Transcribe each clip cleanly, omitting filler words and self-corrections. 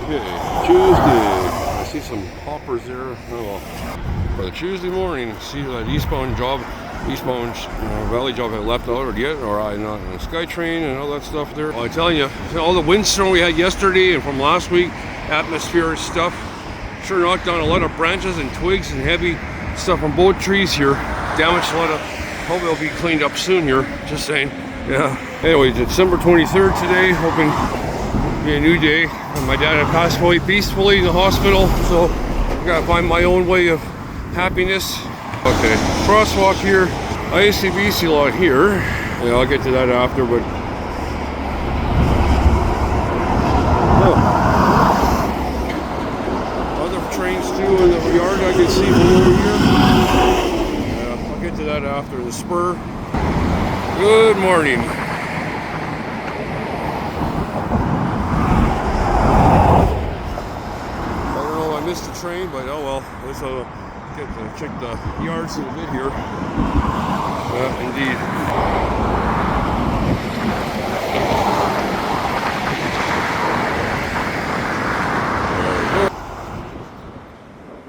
Okay, Tuesday. I see some hoppers there. Oh well. For the Tuesday morning, see that eastbound Valley job I left out or yet, or I not on SkyTrain and all that stuff there. Well, I tell you, all the windstorm we had yesterday and from last week, atmospheric stuff, sure knocked down a lot of branches and twigs and heavy stuff from both trees here. Damaged a lot of. Hope it'll be cleaned up soon here. Just saying. Yeah. Anyway, December 23rd today. Hoping it'll be a new day. And my dad had passed away peacefully in the hospital, so I gotta find my own way of happiness. Okay, crosswalk here. ICBC lot here. Yeah, I'll get to that after, but other trains too in the yard I can see from over here. Yeah, I'll get to that after. The spur. Good morning. I don't know if I missed the train, but oh well. Let's get to check the yards in a bit here. Yeah, indeed.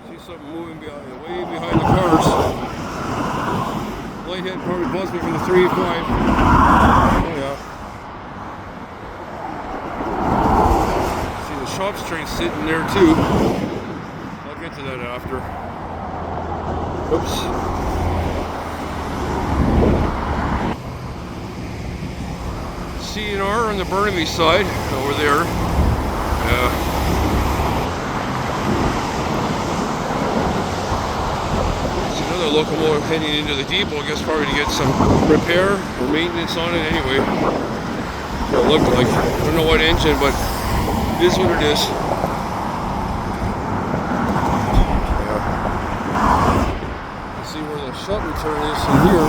See something moving way behind the cars. Lighthead probably buzzed me from the 385. Oh yeah. See the shops train sitting there too. I'll get to that after. Oops. CNR on the Burnaby side over there. Yeah. There's another locomotive heading into the depot. I guess probably to get some repair or maintenance on it anyway. It looked like. I don't know what engine, but it is what it is. See where the shuttle turn is from here.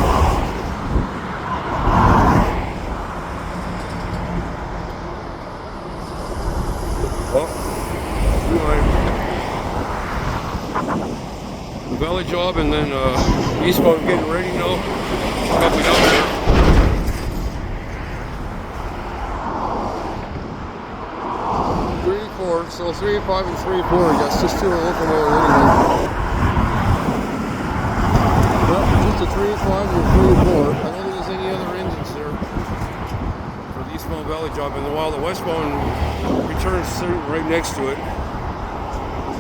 The Valley job and then eastbound getting ready now. Coming up there. So 385 and 34, I guess, just two locomotive anyway. Just a 385 and a 34. I don't think there's any other engines there for the eastbound Valley job. And while the westbound returns right next to it.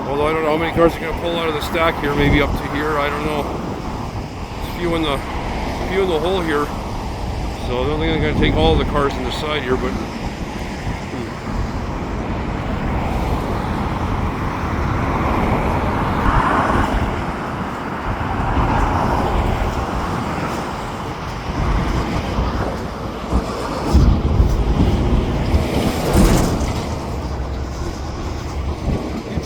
Although I don't know how many cars are going to pull out of the stack here, maybe up to here. I don't know. There's a few in the hole here. So I don't think I'm going to take all the cars in the side here, but.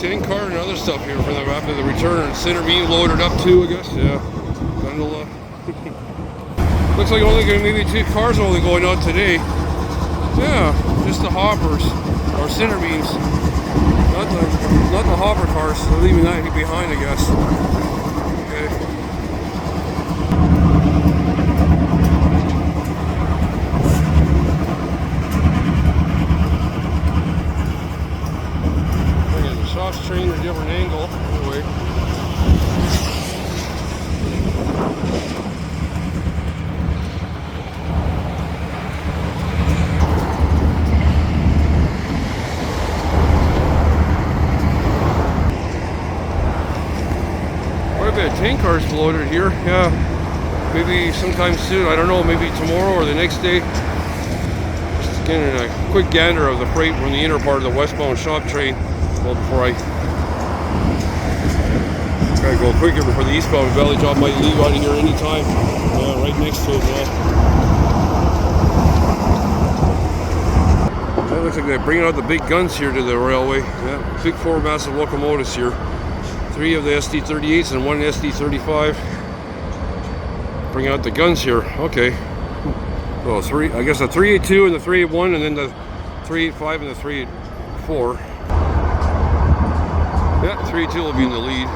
Tank car and other stuff here from after the return. And center beam loaded up too, I guess. Yeah. Gondola. Looks like only maybe two cars only going out today. Yeah, just the hoppers or center beams. Not the hopper cars. They're leaving that behind, I guess. Okay. Train at a different angle, anyway. Quite a bit of tank cars loaded here, yeah. Maybe sometime soon, I don't know, maybe tomorrow or the next day. Just getting a quick gander of the freight from the inner part of the westbound shop train. Well, before I gotta go quicker before the eastbound Valley job might leave out of here anytime. Yeah, right next to it. Yeah. That looks like they're bringing out the big guns here to the railway. Yeah, big four massive locomotives here. 3 of the SD38s and 1 SD35. Bring out the guns here. Okay. Well, I guess the 382 and the 381, and then the 385 and the 384. Yeah, 382 will be in the lead.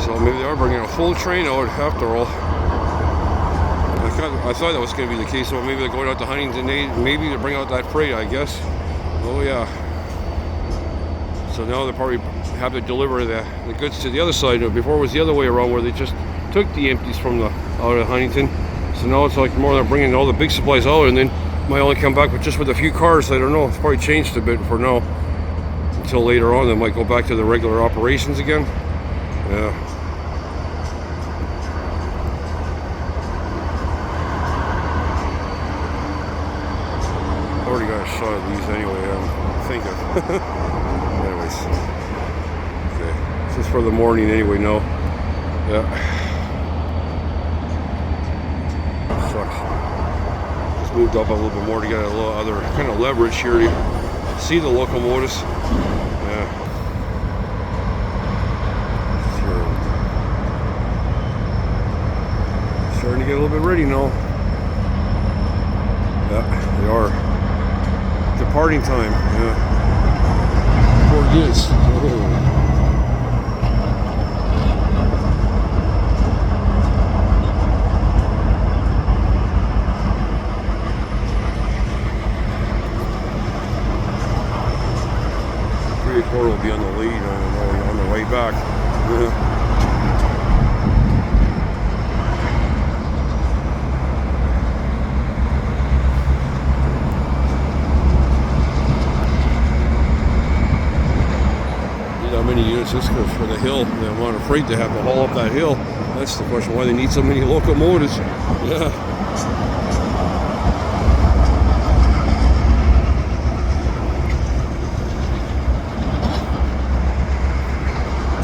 So maybe they are bringing a full train out after all. I thought that was going to be the case, so maybe they're going out to Huntington. Maybe to bring out that freight, I guess. Oh yeah. So now they probably have to deliver the goods to the other side. Before it was the other way around, where they just took the empties from the out of Huntington. So now it's like more they're bringing all the big supplies out, and then might only come back with just with a few cars. I don't know. It's probably changed a bit for now. Until later on, they might go back to the regular operations again. Yeah. Already got a shot of these anyway. I'm thinking. Anyways. Okay. This is for the morning anyway. No. Yeah. Sucks. Just moved up a little bit more to get a little other kind of leverage here to see the locomotives. Yeah. Starting to get a little bit ready now. Yeah, they are. Departing time. Yeah. 4 years. Oh. 3-4 will be on the lead on the way back. How many units this goes for the hill? The amount of freight they have to haul up that hill. That's the question, why they need so many locomotives. Yeah.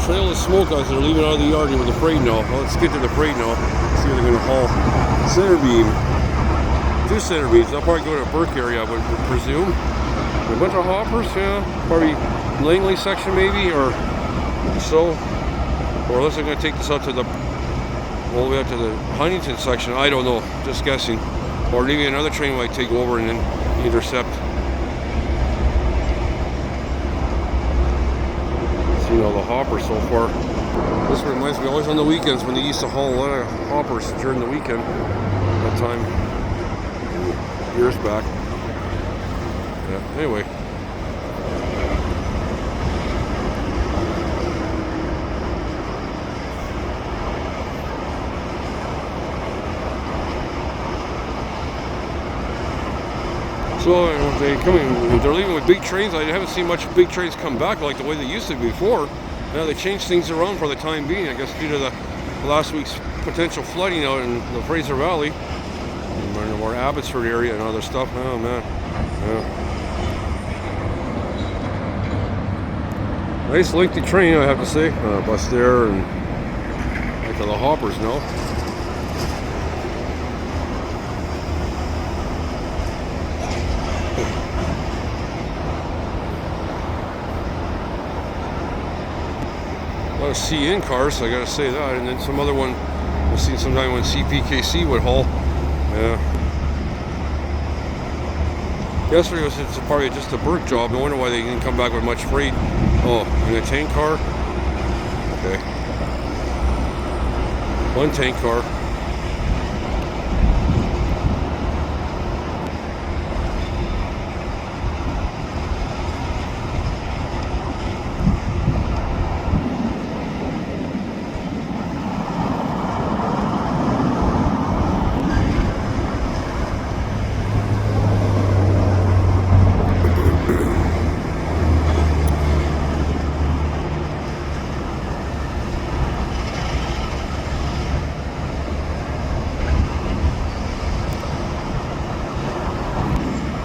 Trail of smoke as they're leaving out of the yard with the freight now. Well, let's get to the freight now. See what they're going to haul. Center beam. 2 center beams. They'll probably go to a Burke area, I would presume. A bunch of hoppers, yeah. Probably Langley section maybe, or so. Or unless they're going to take this out to the all the way out to the Huntington section. I don't know. Just guessing. Or maybe another train might take over and then intercept. Seeing all the hoppers so far. This reminds me always on the weekends when they used to haul a lot of hoppers during the weekend. That time, years back. Yeah. Anyway. So if they're leaving with big trains. I haven't seen much big trains come back like the way they used to before. Now they changed things around for the time being, I guess due to the last week's potential flooding out in the Fraser Valley, and the more Abbotsford area and other stuff. Oh man, yeah. Nice lengthy train, I have to say. Bus there and back to the hoppers now. A lot of CN cars, I gotta say that, and then some other one I've seen sometime when CPKC would haul. Yeah. Yesterday it's probably just a Burke job. No wonder why they didn't come back with much freight. Oh, and a tank car. Okay. 1 tank car.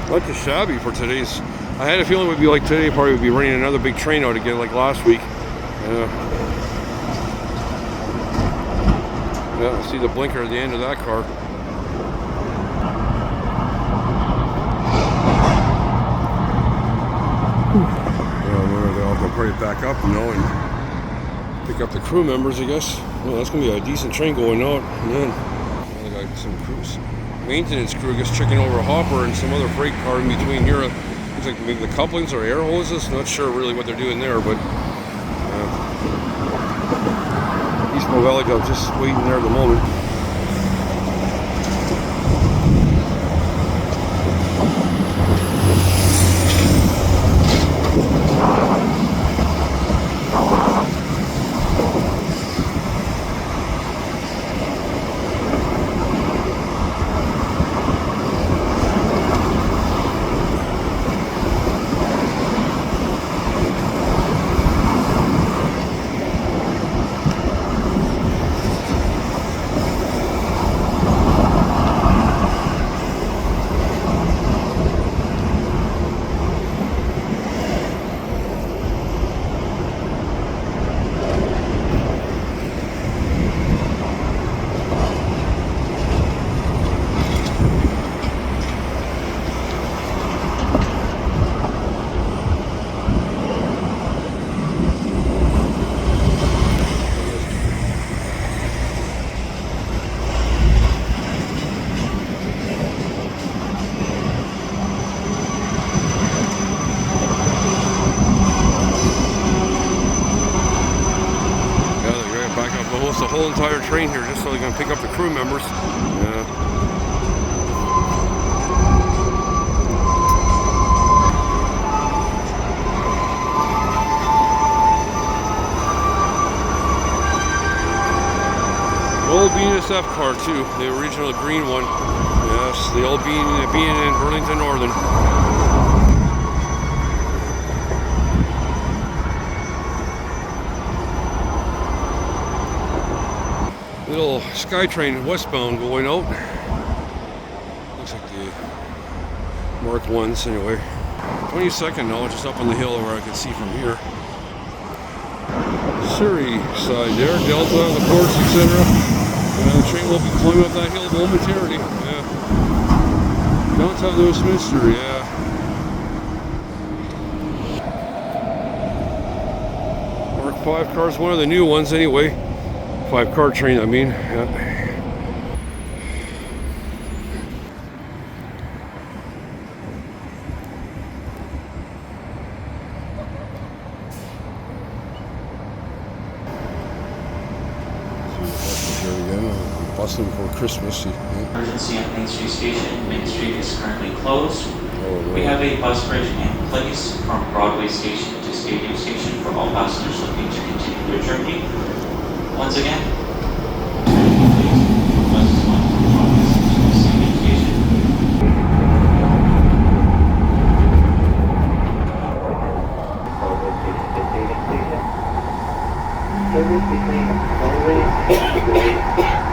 Not too shabby for today's. I had a feeling it would be like today, probably would be running another big train out again like last week. Yeah, I see the blinker at the end of that car. They'll probably back up, you know, and pick up the crew members, I guess. Well, that's gonna be a decent train going out. And then I got some crews. Maintenance crew, I guess, checking over a hopper and some other freight car in between here. Looks like maybe the couplings or air hoses. Not sure really what they're doing there, but East Mo Valley job just waiting there at the moment. whole entire train here just so they can pick up the crew members. Old BNSF car too, the original green one. Yes, the old being in Burlington Northern. Little SkyTrain westbound going out. Looks like the Mark 1s anyway. 22nd now, just up on the hill where I can see from here. Surrey side there, Delta, the ports, etc. The train will be climbing up that hill momentarily. Yeah. Downtown Westminster, yeah. Mark 5 cars, one of the new ones anyway. 5-car train, I mean. Yeah. Boston for Christmas. Emergency at Main Street Station. Main Street is currently closed. Oh, right. We have a bus bridge in place from Broadway Station to Stadium Station for all passengers looking to continue their journey. Once again, bus 1 from Broadway Station to Stadium Station. Service between Broadway and